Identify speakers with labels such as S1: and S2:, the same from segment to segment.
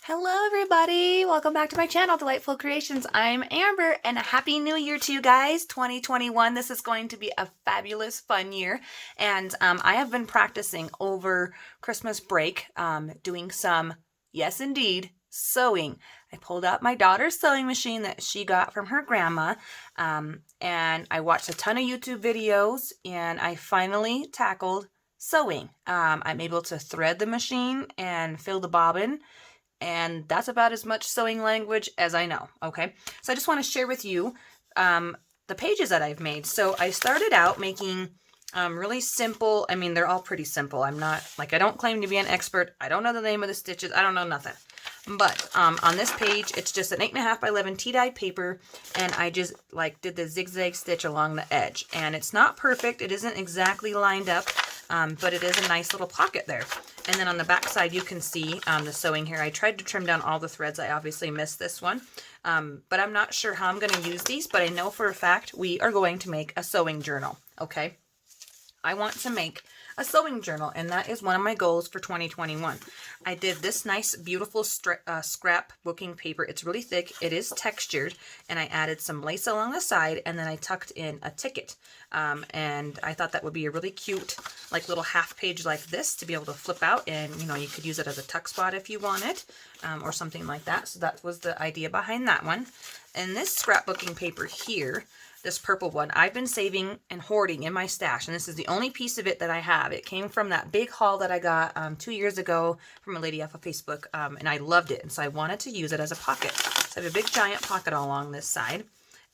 S1: Hello everybody! Welcome back to my channel, Delightful Creations. I'm Amber and a happy new year to you guys, 2021. This is going to be a fabulous, fun year. And I have been practicing over Christmas break, doing some, yes indeed, sewing. I pulled out my daughter's sewing machine that she got from her grandma, and I watched a ton of YouTube videos, and I finally tackled sewing. I'm able to thread the machine and fill the bobbin, and that's about as much sewing language as I know, okay? So I just want to share with you the pages that I've made. So I started out making really simple, I mean, they're all pretty simple. I'm not, like, I don't claim to be an expert. I don't know the name of the stitches. I don't know nothing. But on this page, it's just an 8.5 by 11 tea-dyed paper, and I just, like, did the zigzag stitch along the edge. And it's not perfect. It isn't exactly lined up, but it is a nice little pocket there. And then on the back side, you can see the sewing here. I tried to trim down all the threads. I obviously missed this one, but I'm not sure how I'm going to use these, but I know for a fact we are going to make a sewing journal, okay? I want to make a sewing journal, and that is one of my goals for 2021. I did this nice, beautiful scrap booking paper. It's really thick. It is textured, and I added some lace along the side, and then I tucked in a ticket. And I thought that would be a really cute, like, little half page like this to be able to flip out, and, you know, you could use it as a tuck spot if you wanted, or something like that. So that was the idea behind that one. And this scrapbooking paper here, this purple one, I've been saving and hoarding in my stash, and this is the only piece of it that I have. It came from that big haul that I got 2 years ago from a lady off of Facebook, and I loved it, and so I wanted to use it as a pocket. So I have a big giant pocket all along this side,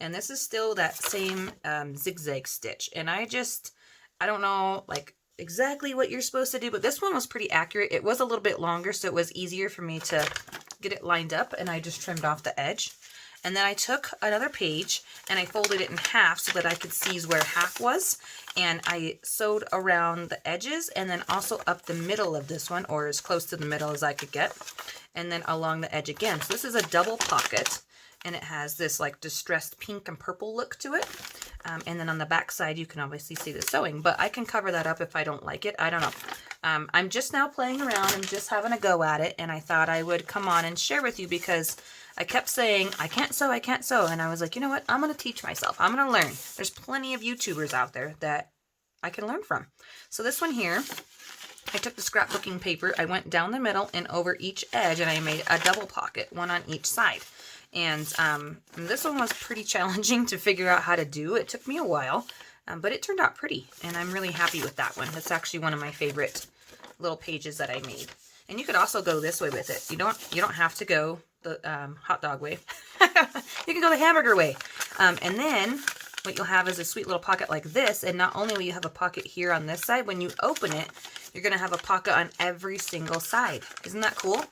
S1: and this is still that same zigzag stitch, and I don't know, like, exactly what you're supposed to do, but this one was pretty accurate. It was a little bit longer, so it was easier for me to get it lined up, and I just trimmed off the edge. And then I took another page and I folded it in half so that I could seize where half was. And I sewed around the edges and then also up the middle of this one, or as close to the middle as I could get. And then along the edge again. So this is a double pocket, and it has this, like, distressed pink and purple look to it. And then on the back side, you can obviously see the sewing, but I can cover that up if I don't like it. I don't know. I'm just now playing around and just having a go at it, and I thought I would come on and share with you because I kept saying, I can't sew, and I was like, you know what, I'm going to teach myself. I'm going to learn. There's plenty of YouTubers out there that I can learn from. So this one here, I took the scrapbooking paper, I went down the middle and over each edge, and I made a double pocket, one on each side. And this one was pretty challenging to figure out how to do. It took me a while, but it turned out pretty, and I'm really happy with that one. That's actually one of my favorite little pages that I made. And you could also go this way with it. You don't have to go the hot dog way. You can go the hamburger way. And then what you'll have is a sweet little pocket like this, and not only will you have a pocket here on this side, when you open it, you're going to have a pocket on every single side. Isn't that cool?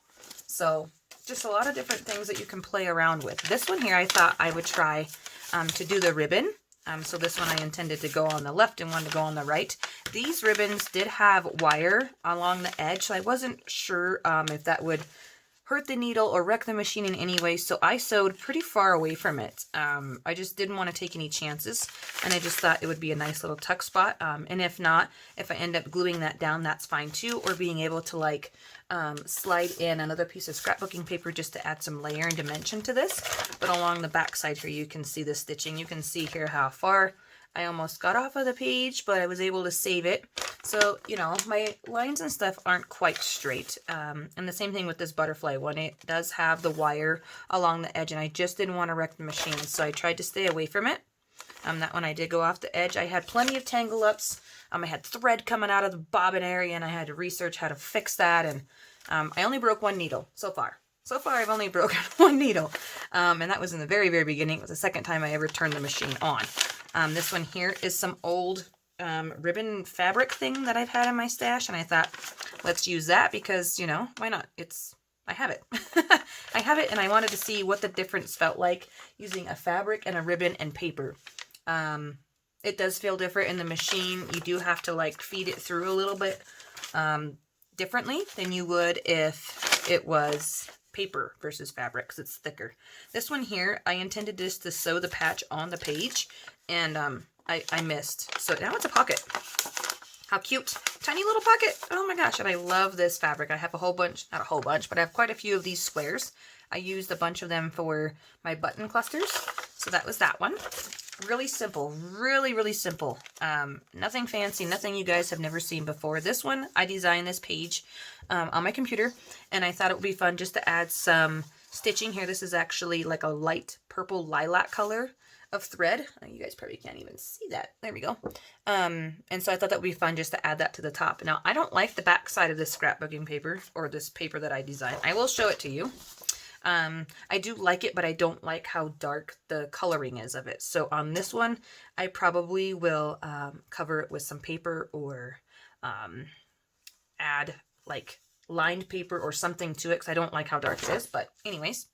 S1: So just a lot of different things that you can play around with. This one here, I thought I would try to do the ribbon. So this one I intended to go on the left and one to go on the right. These ribbons did have wire along the edge, so I wasn't sure if that would hurt the needle or wreck the machine in any way, so I sewed pretty far away from it. I just didn't want to take any chances, and I just thought it would be a nice little tuck spot. And if not, if I end up gluing that down, that's fine too, or being able to, like, slide in another piece of scrapbooking paper just to add some layer and dimension to this. But along the back side here, you can see the stitching. You can see here how far I almost got off of the page, but I was able to save it. So, you know, my lines and stuff aren't quite straight. And the same thing with this butterfly one. It does have the wire along the edge, and I just didn't want to wreck the machine, so I tried to stay away from it. That one I did go off the edge. I had plenty of tangle ups. I had thread coming out of the bobbin area, and I had to research how to fix that. And I only broke one needle so far. So far, I've only broken one needle. And that was in the very, very beginning. It was the second time I ever turned the machine on. This one here is some old ribbon fabric thing that I've had in my stash, and I thought, let's use that because, you know, why not? I have it. I have it, and I wanted to see what the difference felt like using a fabric and a ribbon and paper. It does feel different in the machine. You do have to, like, feed it through a little bit differently than you would if it was paper versus fabric, because it's thicker. This one here, I intended just to sew the patch on the page, and I missed. So now it's a pocket. How cute. Tiny little pocket. Oh my gosh. And I love this fabric. I have a whole bunch, not a whole bunch, but I have quite a few of these squares. I used a bunch of them for my button clusters. So that was that one. Really simple. Really, really simple. Nothing fancy. Nothing you guys have never seen before. This one, I designed this page on my computer. And I thought it would be fun just to add some stitching here. This is actually like a light purple lilac color of thread. You guys probably can't even see that. There we go. And so I thought that would be fun just to add that to the top. Now, I don't like the back side of this scrapbooking paper, or this paper that I designed. I will show it to you. I do like it, but I don't like how dark the coloring is of it. So on this one, I probably will cover it with some paper, or add like lined paper or something to it, because I don't like how dark it is. But anyways,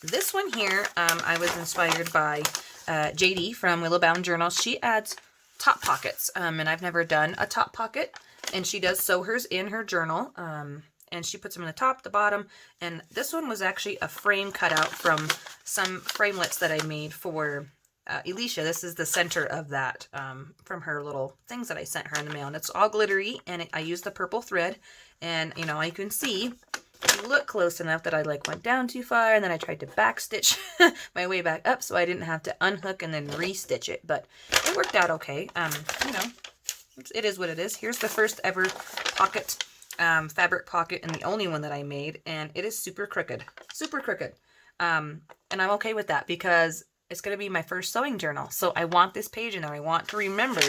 S1: this one here, I was inspired by JD from Willowbound Journals. She adds top pockets, and I've never done a top pocket, and she does sew hers in her journal, and she puts them in the top, the bottom, and this one was actually a frame cut out from some framelits that I made for Alicia. This is the center of that from her little things that I sent her in the mail, and it's all glittery, and I used the purple thread, and you know, you can see, you look close enough that I like went down too far, and then I tried to back stitch my way back up so I didn't have to unhook and then re-stitch it, but it worked out okay. You know, it is what it is. Here's the first ever pocket, fabric pocket, and the only one that I made, and it is super crooked, super crooked. And I'm okay with that because it's going to be my first sewing journal, so I want this page in there. I want to remember,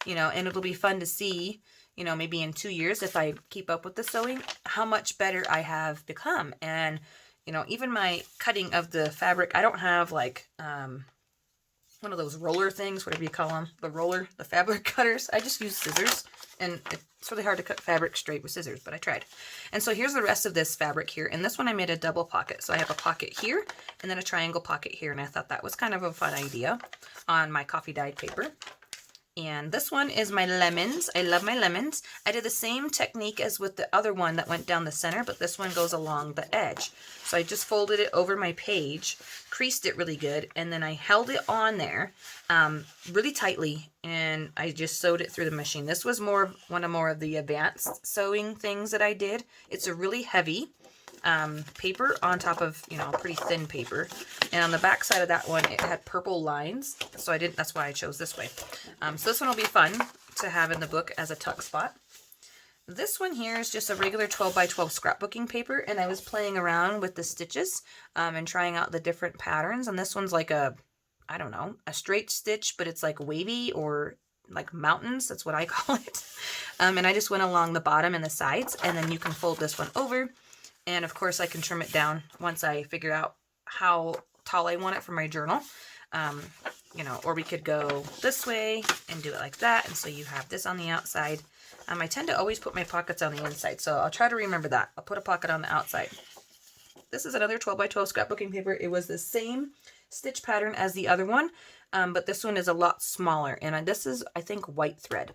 S1: you know, and it'll be fun to see, you know, maybe in 2 years, if I keep up with the sewing, how much better I have become. And, you know, even my cutting of the fabric, I don't have like one of those roller things, whatever you call them, the fabric cutters. I just use scissors, and it's really hard to cut fabric straight with scissors, but I tried. And so here's the rest of this fabric here. And this one I made a double pocket. So I have a pocket here, and then a triangle pocket here. And I thought that was kind of a fun idea on my coffee dyed paper. And this one is my lemons. I love my lemons. I did the same technique as with the other one that went down the center, but this one goes along the edge. So I just folded it over my page, creased it really good, and then I held it on there really tightly, and I just sewed it through the machine. This was one of the advanced sewing things that I did. It's a really heavy paper on top of, you know, pretty thin paper, and on the back side of that one it had purple lines, so that's why I chose this way. So this one will be fun to have in the book as a tuck spot. This one here is just a regular 12 by 12 scrapbooking paper, and I was playing around with the stitches and trying out the different patterns, and this one's like a, I don't know, a straight stitch, but it's like wavy, or like mountains, that's what I call it. And I just went along the bottom and the sides, and then you can fold this one over. And of course I can trim it down once I figure out how tall I want it for my journal. You know, or we could go this way and do it like that. And so you have this on the outside. I tend to always put my pockets on the inside, so I'll try to remember that. I'll put a pocket on the outside. This is another 12 by 12 scrapbooking paper. It was the same stitch pattern as the other one, but this one is a lot smaller. And this is, I think, white thread.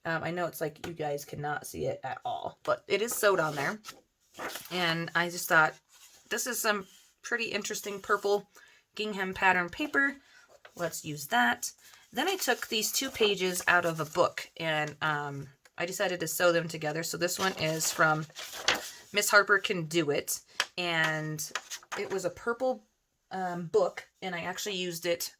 S1: I know it's like you guys cannot see it at all, but it is sewed on there. And I just thought, this is some pretty interesting purple gingham pattern paper. Let's use that. Then I took these 2 pages out of a book, and I decided to sew them together. So this one is from Miss Harper Can Do It, and it was a purple book, and I actually used it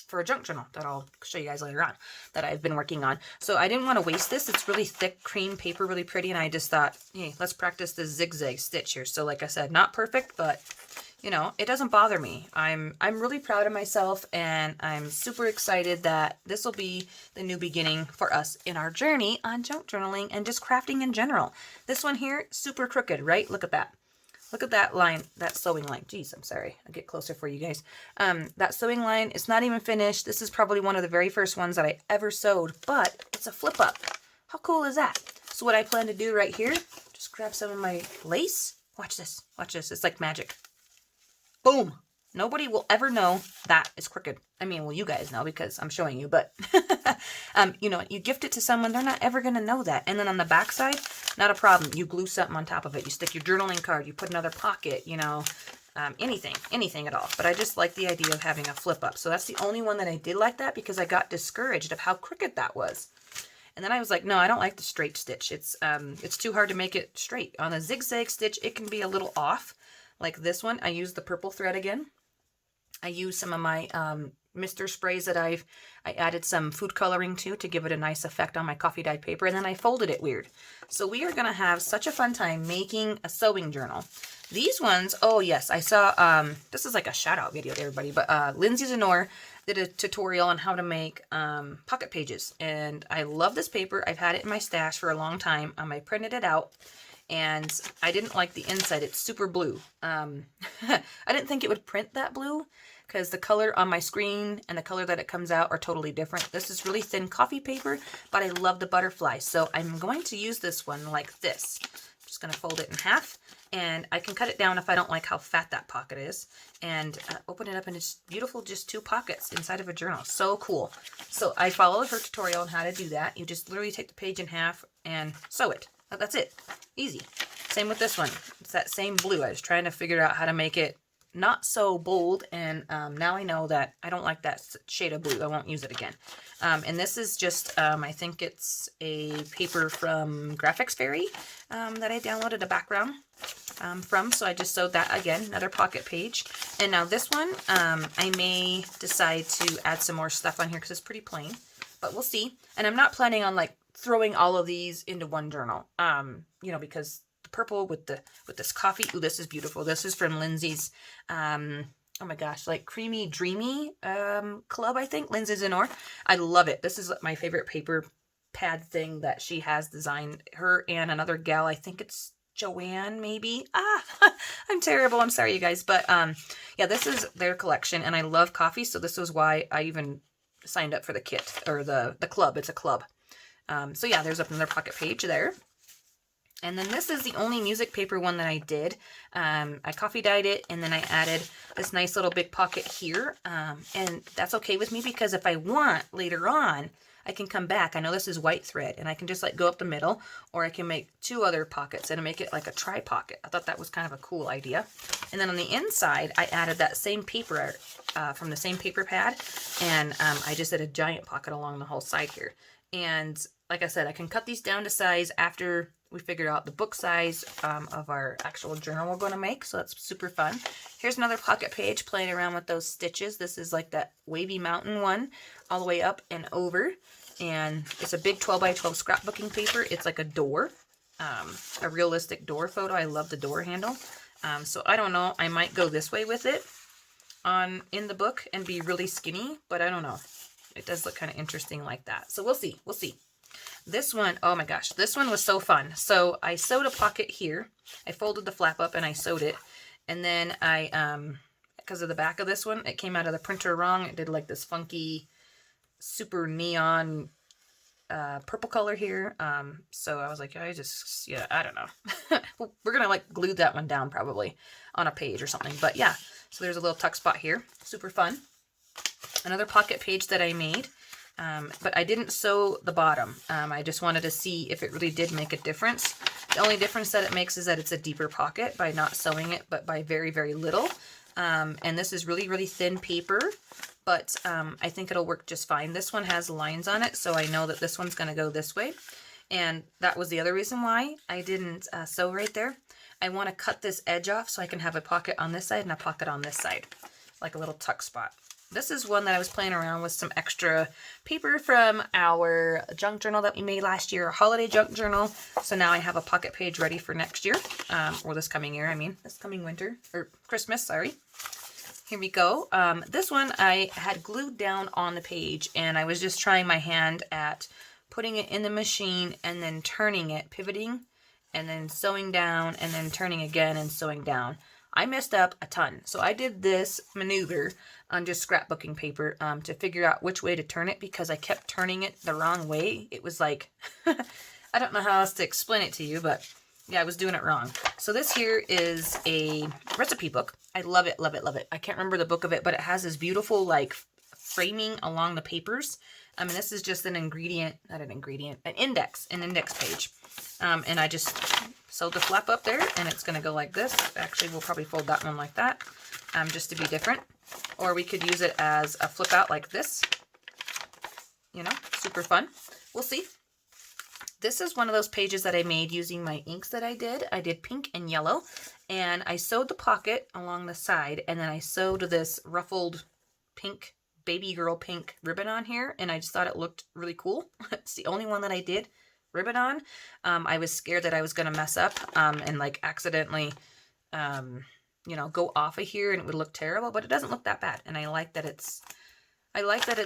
S1: for a junk journal that I'll show you guys later on that I've been working on. So I didn't want to waste this. It's really thick cream paper, really pretty, and I just thought, hey, let's practice the zigzag stitch here. So like I said, not perfect, but you know, it doesn't bother me. I'm really proud of myself, and I'm super excited that this will be the new beginning for us in our journey on junk journaling and just crafting in general. This one here, super crooked, right? Look at that. Look at that line, that sewing line. Geez, I'm sorry. I'll get closer for you guys. That sewing line, it's not even finished. This is probably one of the very first ones that I ever sewed, but it's a flip up. How cool is that? So what I plan to do right here, just grab some of my lace. Watch this. Watch this. It's like magic. Boom. Nobody will ever know that is crooked. I mean, well, you guys know because I'm showing you, but you know, you gift it to someone, they're not ever going to know that. And then on the back side, not a problem. You glue something on top of it. You stick your journaling card, you put another pocket, you know, anything at all. But I just like the idea of having a flip up. So that's the only one that I did like that, because I got discouraged of how crooked that was. And then I was like, no, I don't like the straight stitch. It's too hard to make it straight. On a zigzag stitch, it can be a little off. Like this one, I used the purple thread again. I used some of my Mister sprays that I added some food coloring to give it a nice effect on my coffee dyed paper, and then I folded it weird. So we are gonna have such a fun time making a sewing journal. These ones, oh yes, I saw, this is like a shout out video to everybody, but Lindsay Zenor did a tutorial on how to make pocket pages, and I love this paper. I've had it in my stash for a long time. I printed it out, and I didn't like the inside. It's super blue. I didn't think it would print that blue because the color on my screen and the color that it comes out are totally different. This is really thin coffee paper, but I love the butterfly. So I'm going to use this one like this. I'm just going to fold it in half, and I can cut it down if I don't like how fat that pocket is, and open it up, and it's beautiful, just 2 pockets inside of a journal. So cool. So I followed her tutorial on how to do that. You just literally take the page in half and sew it. That's it. Easy. Same with this one. It's that same blue. I was trying to figure out how to make it not so bold, and now I know that I don't like that shade of blue. I won't use it again. And this is just, I think it's a paper from Graphics Fairy that I downloaded a background from. So I just sewed that again, another pocket page. And now this one, I may decide to add some more stuff on here because it's pretty plain, but we'll see. And I'm not planning on like throwing all of these into one journal, you know, because the purple with this coffee, ooh, this is beautiful. This is from Lindsay's, oh my gosh, like Creamy Dreamy club, I think, Lindsay Zenor. I love it. This is my favorite paper pad thing that she has designed. Her and another gal, I think it's Joanne, maybe. I'm terrible. I'm sorry, you guys. But yeah, this is their collection, and I love coffee, so this was why I even signed up for the kit, or the club. It's a club. So yeah, there's another pocket page there. And then this is the only music paper one that I did. I coffee dyed it, and then I added this nice little big pocket here. And that's okay with me, because if I want later on, I can come back. I know this is white thread, and I can just like go up the middle, or I can make 2 other pockets and make it like a tri-pocket. I thought that was kind of a cool idea. And then on the inside, I added that same paper from the same paper pad, and I just did a giant pocket along the whole side here. And like I said, I can cut these down to size after we figure out the book size of our actual journal we're going to make. So that's super fun. Here's another pocket page playing around with those stitches. This is like that wavy mountain one all the way up and over. And it's a big 12 by 12 scrapbooking paper. It's like a door, a realistic door photo. I love the door handle. So I don't know. I might go this way with it in the book and be really skinny, but I don't know. It does look kind of interesting like that. So we'll see. We'll see. This one, oh my gosh, this one was so fun. So I sewed a pocket here. I folded the flap up and I sewed it. And then I, because of the back of this one, it came out of the printer wrong. It did like this funky, super neon purple color here. So I was like, I don't know. We're going to like glue that one down probably on a page or something. But yeah, so there's a little tuck spot here. Super fun. Another pocket page that I made. But I didn't sew the bottom. I just wanted to see if it really did make a difference. The only difference that it makes is that it's a deeper pocket by not sewing it, but by very, very little. And this is really, really thin paper, but I think it'll work just fine. This one has lines on it, so I know that this one's going to go this way. And that was the other reason why I didn't sew right there. I want to cut this edge off so I can have a pocket on this side and a pocket on this side, like a little tuck spot. This is one that I was playing around with some extra paper from our junk journal that we made last year, a holiday junk journal. So now I have a pocket page ready for next year, or this coming year, this coming winter, or Christmas, sorry. Here we go. This one I had glued down on the page, and I was just trying my hand at putting it in the machine and then turning it, pivoting, and then sewing down, and then turning again and sewing down. I messed up a ton. So I did this maneuver on just scrapbooking paper to figure out which way to turn it, because I kept turning it the wrong way. It was like, I don't know how else to explain it to you, but yeah, I was doing it wrong. So this here is a recipe book. I love it, love it, love it. I can't remember the book of it, but it has this beautiful like framing along the papers. And this is just an index page. And I just sewed the flap up there, and it's going to go like this. Actually, we'll probably fold that one like that, just to be different. Or we could use it as a flip out like this. You know, super fun. We'll see. This is one of those pages that I made using my inks that I did. I did pink and yellow, and I sewed the pocket along the side, and then I sewed this ruffled pink, baby girl pink ribbon on here, and I just thought it looked really cool. It's the only one that I did ribbon on. I was scared that I was going to mess up and like accidentally, you know, go off of here and it would look terrible, but it doesn't look that bad. And I like that it's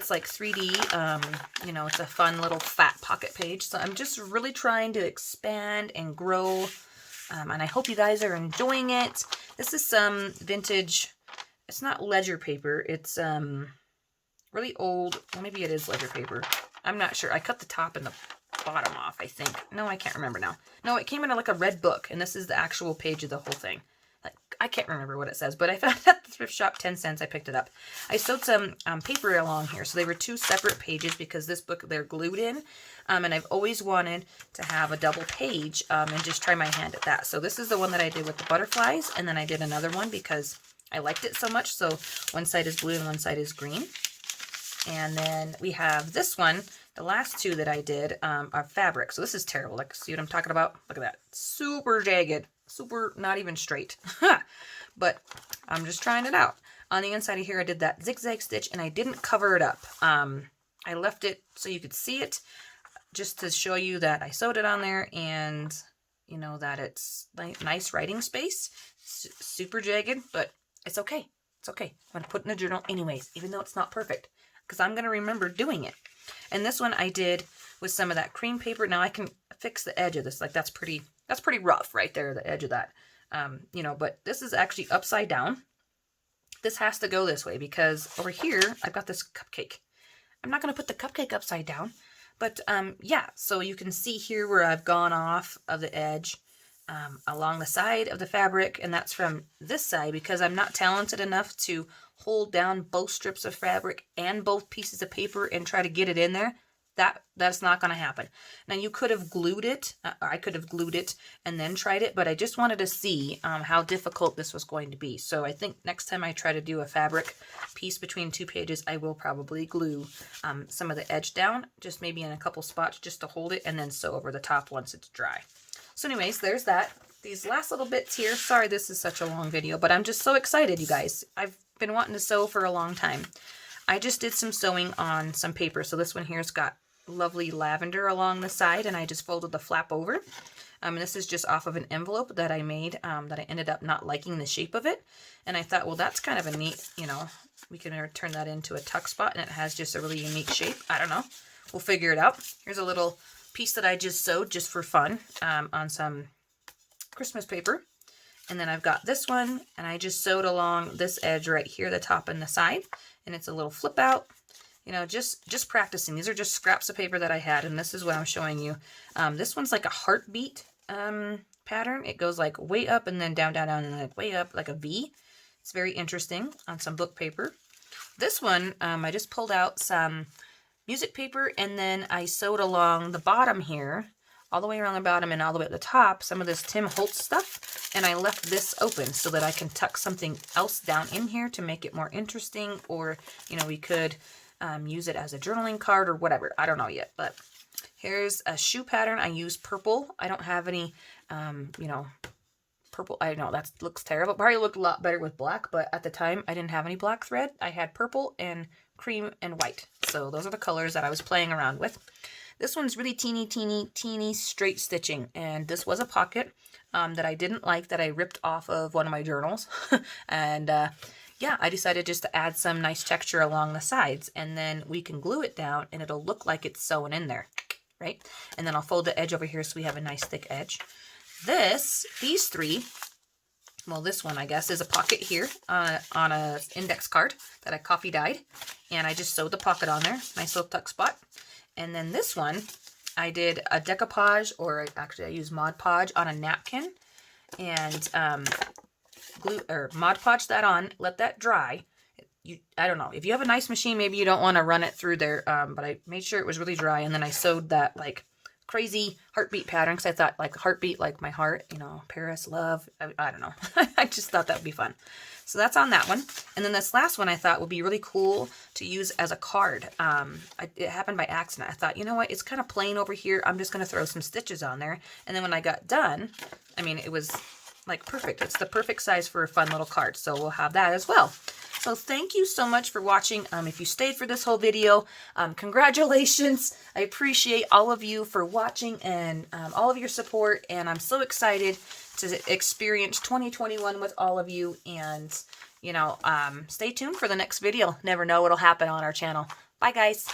S1: like 3D, you know, it's a fun little fat pocket page. So I'm just really trying to expand and grow, and I hope you guys are enjoying it. This is some vintage, it's not ledger paper, it's really old, well, maybe it is ledger paper. I'm not sure. I cut the top and the bottom off, I think. No, I can't remember now. No, it came in like a red book, and this is the actual page of the whole thing. Like, I can't remember what it says, but I found it at the thrift shop, 10 cents. I picked it up. I sewed some paper along here, so they were 2 separate pages because this book, they're glued in, and I've always wanted to have a double page and just try my hand at that. So this is the one that I did with the butterflies, and then I did another one because I liked it so much. So one side is blue and one side is green. And then we have this one. The last 2 that I did are fabric. So this is terrible. Like, see what I'm talking about? Look at that. Super jagged. Super not even straight. But I'm just trying it out. On the inside of here, I did that zigzag stitch, and I didn't cover it up. I left it so you could see it, just to show you that I sewed it on there, and you know that it's like nice writing space. Super jagged, but it's okay. It's okay. I'm going to put it in a journal anyways, even though it's not perfect, because I'm going to remember doing it. And this one I did with some of that cream paper. Now I can fix the edge of this. Like, that's pretty rough right there, the edge of that. You know, but this is actually upside down. This has to go this way because over here I've got this cupcake. I'm not going to put the cupcake upside down, but yeah, so you can see here where I've gone off of the edge along the side of the fabric, and that's from this side because I'm not talented enough to hold down both strips of fabric and both pieces of paper and try to get it in there. That's not going to happen. Now, you could have glued it. I could have glued it and then tried it, but I just wanted to see how difficult this was going to be. So I think next time I try to do a fabric piece between 2 pages, I will probably glue some of the edge down, just maybe in a couple spots just to hold it, and then sew over the top once it's dry. So anyways, there's that. These last little bits here. Sorry this is such a long video, but I'm just so excited, you guys. I've been wanting to sew for a long time. I just did some sewing on some paper. So this one here's got lovely lavender along the side, and I just folded the flap over. This is just off of an envelope that I made that I ended up not liking the shape of it. And I thought, well, that's kind of a neat, you know, we can turn that into a tuck spot, and it has just a really unique shape. I don't know. We'll figure it out. Here's a little piece that I just sewed just for fun on some Christmas paper. And then I've got this one, and I just sewed along this edge right here, the top and the side. And it's a little flip out. You know, just practicing. These are just scraps of paper that I had, and this is what I'm showing you. This one's like a heartbeat pattern. It goes like way up and then down, down, down, and like way up like a V. It's very interesting on some book paper. This one, I just pulled out some music paper, and then I sewed along the bottom here, all the way around the bottom and all the way at the top, some of this Tim Holtz stuff, and I left this open so that I can tuck something else down in here to make it more interesting, or, you know, we could use it as a journaling card or whatever. I don't know yet, but here's a shoe pattern. I use purple. I don't have any, you know, purple. I know that looks terrible. Probably looked a lot better with black, but at the time I didn't have any black thread. I had purple and cream and white. So those are the colors that I was playing around with. This one's really teeny straight stitching, and this was a pocket that I didn't like, that I ripped off of one of my journals. And yeah, I decided just to add some nice texture along the sides, and then we can glue it down and it'll look like it's sewn in there, right? And then I'll fold the edge over here so we have a nice thick edge. These 3, well, this one, I guess, is a pocket here on a index card that I coffee dyed, and I just sewed the pocket on there, nice little tuck spot. And then this one, I did a decoupage, or actually I used Mod Podge on a napkin, and glue or Mod Podge that on, let that dry. I don't know, if you have a nice machine, maybe you don't want to run it through there, but I made sure it was really dry, and then I sewed that like crazy heartbeat pattern because I thought like heartbeat, like my heart, you know, Paris, love. I don't know. I just thought that would be fun. So that's on that one. And then this last one I thought would be really cool to use as a card. It happened by accident. I thought, you know what, it's kind of plain over here. I'm just going to throw some stitches on there. And then when I got done, I mean, it was like perfect. It's the perfect size for a fun little card. So we'll have that as well. So thank you so much for watching. If you stayed for this whole video, congratulations. I appreciate all of you for watching and all of your support. And I'm so excited to experience 2021 with all of you. And, you know, stay tuned for the next video. Never know what'll happen on our channel. Bye, guys.